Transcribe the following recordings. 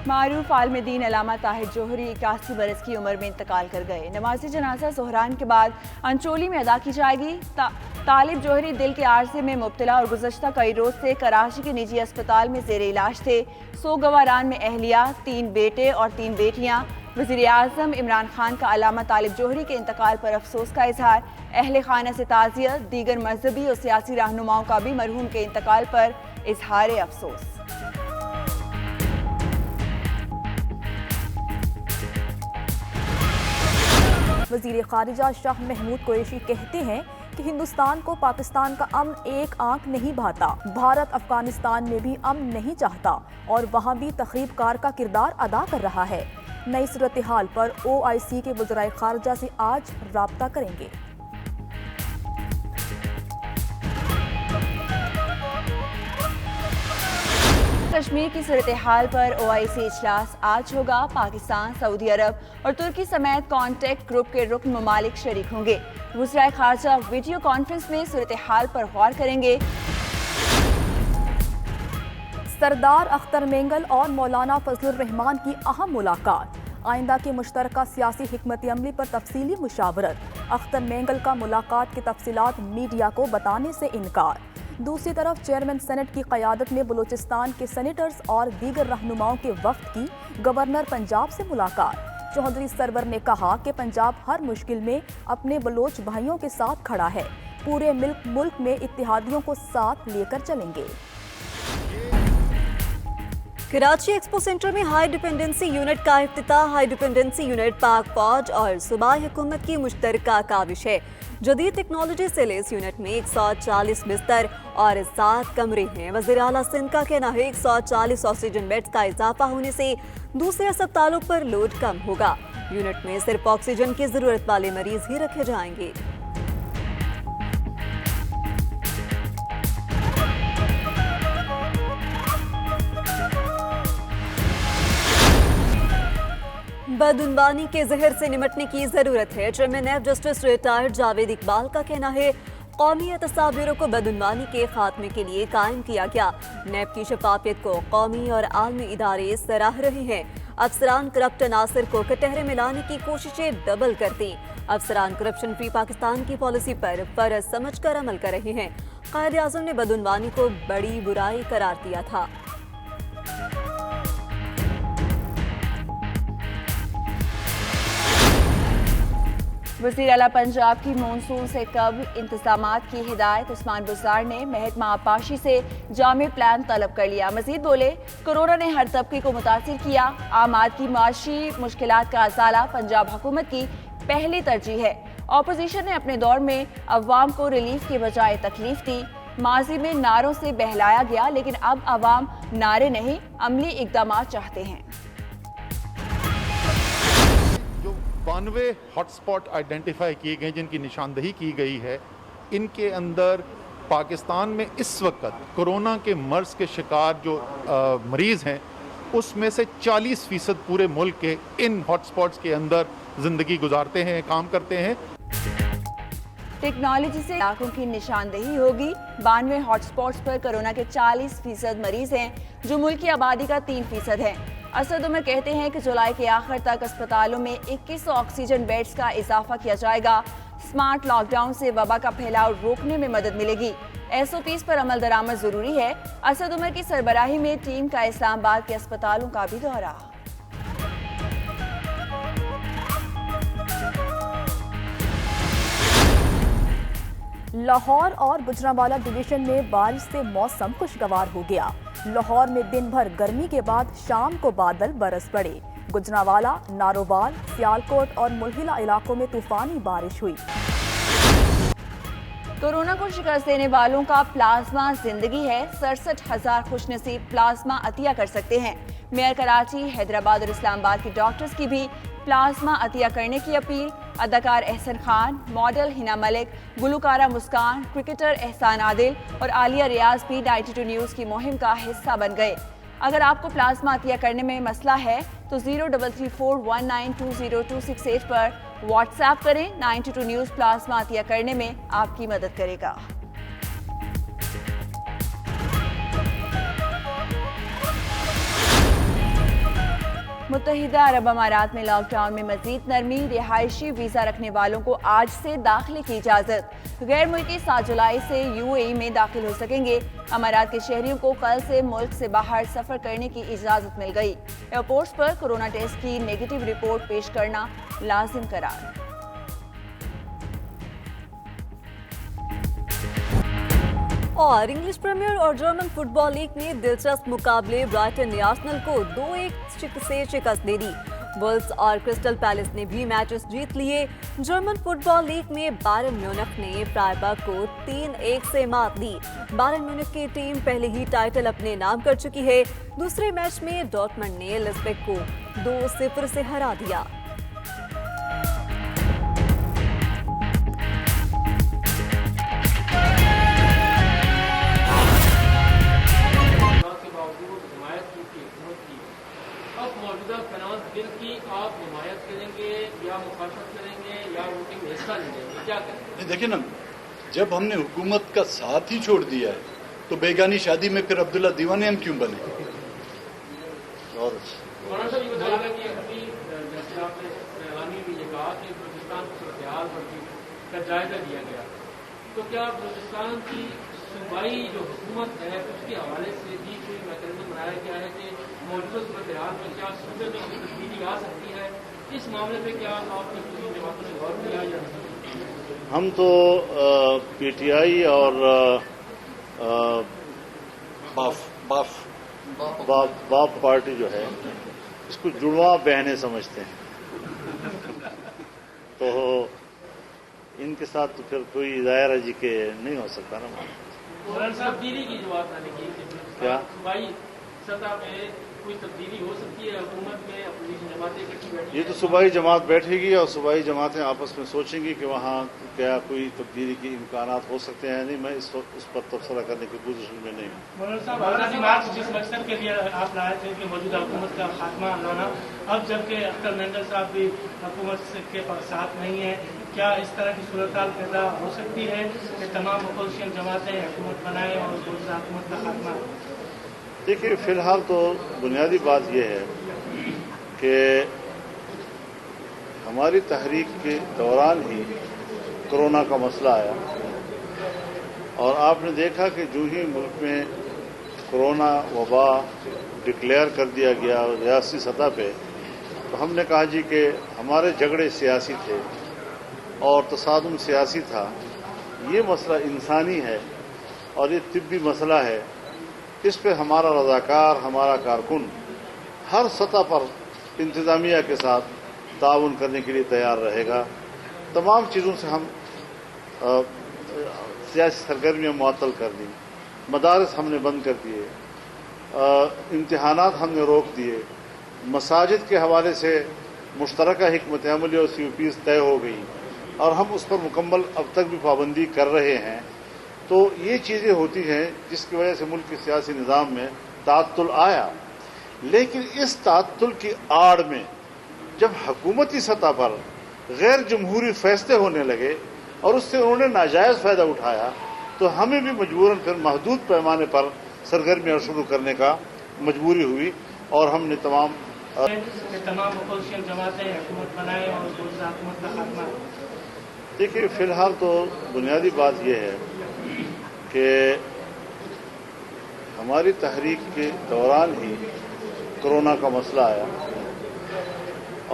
معروف عالم دین علامہ طاہر جوہری 81 برس کی عمر میں انتقال کر گئے۔ نماز جنازہ سہران کے بعد انچولی میں ادا کی جائے گی۔ طالب جوہری دل کے عارضے میں مبتلا اور گزشتہ کئی روز سے کراچی کے نجی اسپتال میں زیر علاج تھے۔ سوگواران میں اہلیہ، 3 بیٹے اور 3 بیٹیاں۔ وزیر اعظم عمران خان کا علامہ طالب جوہری کے انتقال پر افسوس کا اظہار۔ اہل خانہ سے تعزیت۔ دیگر مذہبی اور سیاسی رہنماؤں کا بھی مرحوم کے انتقال پر اظہار افسوس۔ وزیر خارجہ شاہ محمود قریشی کہتے ہیں کہ ہندوستان کو پاکستان کا امن ایک آنکھ نہیں بھاتا۔ بھارت افغانستان میں بھی امن نہیں چاہتا اور وہاں بھی تخریب کار کا کردار ادا کر رہا ہے۔ نئی صورتحال پر OIC کے وزرائے خارجہ سے آج رابطہ کریں گے۔ کشمیر کی صورتحال پر OIC اجلاس آج ہوگا۔ پاکستان، سعودی عرب اور ترکی سمیت کانٹیکٹ گروپ کے رکن ممالک شریک ہوں گے۔ وزرائے خارجہ ویڈیو کانفرنس میں صورتحال پر غور کریں گے۔ سردار اختر مینگل اور مولانا فضل الرحمان کی اہم ملاقات۔ آئندہ کے مشترکہ سیاسی حکمت عملی پر تفصیلی مشاورت۔ اختر مینگل کا ملاقات کی تفصیلات میڈیا کو بتانے سے انکار۔ دوسری طرف چیئرمین سینٹ کی قیادت میں بلوچستان کے سینیٹرز اور دیگر رہنماؤں کے وفد کی گورنر پنجاب سے ملاقات۔ چودھری سرور نے کہا کہ پنجاب ہر مشکل میں اپنے بلوچ بھائیوں کے ساتھ کھڑا ہے۔ پورے ملک میں اتحادیوں کو ساتھ لے کر چلیں گے۔ کراچی ایکسپو سینٹر میں ہائی ڈیپینڈنسی یونٹ کا افتتاح۔ ہائی ڈیپینڈنسی یونٹ پاک فوج اور صوبائی حکومت کی مشترکہ کاوش ہے۔ جدید ٹیکنالوجی سے لیس یونٹ میں 140 بستر اور 7 کمرے ہیں۔ وزیر اعلیٰ سندھ کا کہنا ہے 140 آکسیجن بیڈز کا اضافہ ہونے سے دوسرے اسپتالوں پر لوڈ کم ہوگا۔ یونٹ میں صرف آکسیجن کی ضرورت والے مریض ہی رکھے جائیں گے۔ بدعنوانی کے زہر سے نمٹنے کی ضرورت ہے۔ Chairman NAB justice retired Javed Iqbal کا کہنا ہے قومی اعتصاب بیورو کو بدعنوانی کے خاتمے کے لیے قائم کیا گیا۔ نیب کی شفافیت کو قومی اور عالمی ادارے سراہ رہے ہیں۔ افسران کرپٹ عناصر کو کٹہرے میں لانے کی کوششیں ڈبل کرتی۔ افسران کرپشن فری پاکستان کی پالیسی پر فرض سمجھ کر عمل کر رہے ہیں۔ قائد اعظم نے بدعنوانی کو بڑی برائی قرار دیا تھا۔ وزیر اعلیٰ پنجاب کی مونسون سے قبل انتظامات کی ہدایت۔ عثمان بزدار نے محکمہ آبپاشی سے جامع پلان طلب کر لیا۔ مزید بولے کورونا نے ہر طبقے کو متاثر کیا۔ عام آدمی کی معاشی مشکلات کا ازالہ پنجاب حکومت کی پہلی ترجیح ہے۔ اپوزیشن نے اپنے دور میں عوام کو ریلیف کے بجائے تکلیف دی۔ ماضی میں نعروں سے بہلایا گیا لیکن اب عوام نعرے نہیں عملی اقدامات چاہتے ہیں۔ 92 ہاٹ سپاٹ آئیڈینٹیفائی کیے گئے جن کی نشاندہی کی گئی ہے، ان کے اندر پاکستان میں اس وقت کرونا کے مرض کے شکار جو مریض ہیں اس میں سے 40% پورے ملک کے ان ہاٹ سپاٹس کے اندر زندگی گزارتے ہیں، کام کرتے ہیں۔ ٹیکنالوجی سے علاقوں کی نشاندہی ہوگی۔ 92 ہاٹ سپاٹس پر کورونا کے 40% مریض ہیں جو ملک کی آبادی کا 3% ہے۔ اسد عمر کہتے ہیں کہ جولائی کے آخر تک اسپتالوں میں 2100 آکسیجن بیڈز کا اضافہ کیا جائے گا۔ سمارٹ لاک ڈاؤن سے وبا کا پھیلاؤ روکنے میں مدد ملے گی۔ SOPs پر عمل درآمد ضروری ہے۔ اسد عمر کی سربراہی میں ٹیم کا اسلام آباد کے اسپتالوں کا بھی دورہ۔ لاہور اور گجرانوالہ ڈویژن میں بارش سے موسم خوشگوار ہو گیا۔ لاہور میں دن بھر گرمی کے بعد شام کو بادل برس پڑے۔ گجرانوالہ، نارووال، سیالکوٹ اور ملحلہ علاقوں میں طوفانی بارش ہوئی۔ کورونا کو شکست دینے والوں کا پلازما زندگی ہے۔ 67,000 خوش نصیب پلازما عطیہ کر سکتے ہیں۔ میئر کراچی، حیدرآباد اور اسلام آباد کے ڈاکٹرز کی بھی پلازما عطیہ کرنے کی اپیل۔ اداکار احسن خان، ماڈل ہنا ملک، گلوکارہ مسکان، کرکٹر احسان عادل اور عالیہ ریاض بھی 92 نیوز کی مہم کا حصہ بن گئے۔ اگر آپ کو پلازما عطیہ کرنے میں مسئلہ ہے تو 0334192026 پر واٹس ایپ کریں۔ 92 نیوز پلازما عطیہ کرنے میں آپ کی مدد کرے گا۔ متحدہ عرب امارات میں لاک ڈاؤن میں مزید نرمی، رہائشی ویزا رکھنے والوں کو آج سے داخلے کی اجازت، غیر ملکی 7 جولائی سے UAE میں داخل ہو سکیں گے۔ امارات کے شہریوں کو کل سے ملک سے باہر سفر کرنے کی اجازت مل گئی۔ ایئرپورٹس پر کورونا ٹیسٹ کی نیگیٹو رپورٹ پیش کرنا لازم قرار۔ اور انگلش پریمیئر اور جرمن فٹ بال لیگ میں دلچسپ مقابلے، برائٹن نے آرسنل کو 2-1 سے شکست دے دی۔ وولز اور کرسٹل پیلس نے بھی میچز جیت لیے۔ جرمن فٹ بال لیگ میں بائرن میونخ نے فرائبرگ کو 3-1 سے مات دی۔ بائرن میونخ کی ٹیم پہلے ہی ٹائٹل اپنے نام کر چکی ہے۔ دوسرے میچ میں ڈورٹمنڈ نے لیپزگ کو 2-0 سے ہرا دیا۔ موجودہ فنانس بل کی آپ حمایت کریں گے یا مخالفت کریں گے یا ووٹنگ میں حصہ نہیں لیں گے، کیا کریں گے؟ دیکھیں نا، جب ہم نے حکومت کا ساتھ ہی چھوڑ دیا ہے تو بیگانی شادی میں پھر عبداللہ دیوانے ہم کیوں بنے؟ اور مولانا صاحب یہ بتائیے گا کہ ابھی جیسے آپ نے اعلامی بھی یہ کہا کہ بلوچستان کی صورتحال کا جائزہ لیا گیا، تو کیا بلوچستان کی صوبائی جو حکومت ہے اس کے حوالے سے بھی کوئی میکینزم بنایا گیا ہے کہ موجودہ صورتحال میں کیا صوبے میں کوئی تبدیلی آ سکتی ہے؟ اس معاملے پہ کیا آپ کی کسی جماعتوں نے غور کیا یا نہیں؟ ہم تو PTI اور باپ پارٹی جو ہے اس کو جڑواں بہنیں سمجھتے ہیں، تو ان کے ساتھ تو پھر کوئی ظاہر جی کے نہیں ہو سکتا نا۔ مولانا صاحب تبدیلی کی جو بات آنے کی کیا صوبائی سطح میں کوئی تبدیلی ہو سکتی ہے؟ حکومت میں اپوزیشن جماعتیں اکٹھی بیٹھی یہ تو صوبائی جماعت بیٹھے گی اور صوبائی جماعتیں آپس میں سوچیں گی کہ وہاں کیا کوئی تبدیلی کے امکانات ہو سکتے ہیں۔ نہیں، میں اس پر تبصرہ کرنے کی پوزیشن میں نہیں ہوں۔ مولانا صاحب، آزادی مارچ جس مقصد کے لیے آپ لائے تھے کہ موجودہ حکومت کا خاتمہ لانا، اب جبکہ اختر مینگل صاحب بھی حکومت کے ساتھ نہیں ہیں، کیا اس طرح کی صورتحال پیدا ہو سکتی ہے کہ تمام اپوزیشن جماعتیں حکومت بنائیں اور موجودہ حکومت کا خاتمہ؟ دیکھیے، فی الحال تو بنیادی بات یہ ہے کہ ہماری تحریک کے دوران ہی کرونا کا مسئلہ آیا، اور آپ نے دیکھا کہ جو ہی ملک میں کرونا وبا ڈکلیئر کر دیا گیا ریاستی سطح پہ، تو ہم نے کہا جی کہ ہمارے جھگڑے سیاسی تھے اور تصادم سیاسی تھا، یہ مسئلہ انسانی ہے اور یہ طبی مسئلہ ہے، اس پہ ہمارا رضاکار، ہمارا کارکن ہر سطح پر انتظامیہ کے ساتھ تعاون کرنے کے لیے تیار رہے گا۔ تمام چیزوں سے ہم سیاسی سرگرمیاں معطل کر دیں، مدارس ہم نے بند کر دیے، امتحانات ہم نے روک دیے، مساجد کے حوالے سے مشترکہ حکمت عملی اور COPs طے ہو گئی اور ہم اس پر مکمل اب تک بھی پابندی کر رہے ہیں۔ تو یہ چیزیں ہوتی ہیں جس کی وجہ سے ملک کے سیاسی نظام میں تعطل آیا، لیکن اس تعطل کی آڑ میں جب حکومتی سطح پر غیر جمہوری فیصلے ہونے لگے اور اس سے انہوں نے ناجائز فائدہ اٹھایا، تو ہمیں بھی مجبوراً پھر محدود پیمانے پر سرگرمیاں شروع کرنے کا مجبوری ہوئی، اور ہم نے تمام اپوزیشن جماعتیں حکومت بنائیں اور موجودہ حکومت کا خاتمہ۔ دیکھیے، فی الحال تو بنیادی بات یہ ہے کہ ہماری تحریک کے دوران ہی کرونا کا مسئلہ آیا،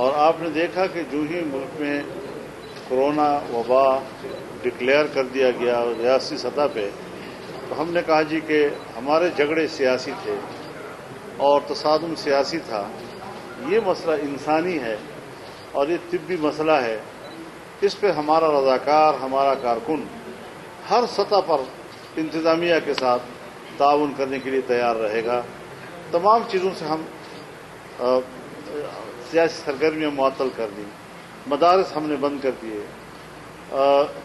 اور آپ نے دیکھا کہ جو ہی ملک میں کرونا وبا ڈکلیئر کر دیا گیا ریاستی سطح پہ، تو ہم نے کہا جی کہ ہمارے جھگڑے سیاسی تھے اور تصادم سیاسی تھا، یہ مسئلہ انسانی ہے اور یہ طبی مسئلہ ہے، اس پہ ہمارا رضاکار، ہمارا کارکن ہر سطح پر انتظامیہ کے ساتھ تعاون کرنے کے لیے تیار رہے گا۔ تمام چیزوں سے ہم سیاسی سرگرمیاں معطل کر دیں، مدارس ہم نے بند کر دیے،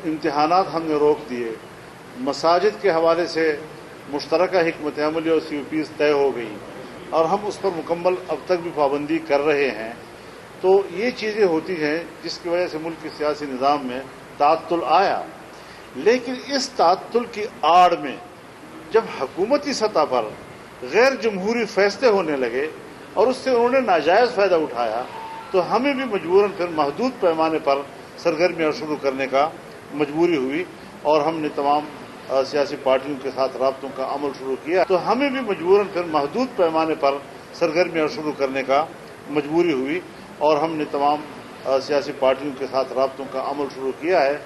امتحانات ہم نے روک دیے، مساجد کے حوالے سے مشترکہ حکمت عملی اور COPs طے ہو گئی اور ہم اس پر مکمل اب تک بھی پابندی کر رہے ہیں۔ تو یہ چیزیں ہوتی ہیں جس کی وجہ سے ملک کے سیاسی نظام میں تعطل آیا، لیکن اس تعطل کی آڑ میں جب حکومتی سطح پر غیر جمہوری فیصلے ہونے لگے اور اس سے انہوں نے ناجائز فائدہ اٹھایا تو ہمیں بھی مجبوراً پھر محدود پیمانے پر سرگرمیاں شروع کرنے کا مجبوری ہوئی اور ہم نے تمام سیاسی پارٹیوں کے ساتھ رابطوں کا عمل شروع کیا تو ہمیں بھی مجبوراً پھر محدود پیمانے پر سرگرمیاں شروع کرنے کا مجبوری ہوئی اور ہم نے تمام سیاسی پارٹیوں کے ساتھ رابطوں کا عمل شروع کیا ہے.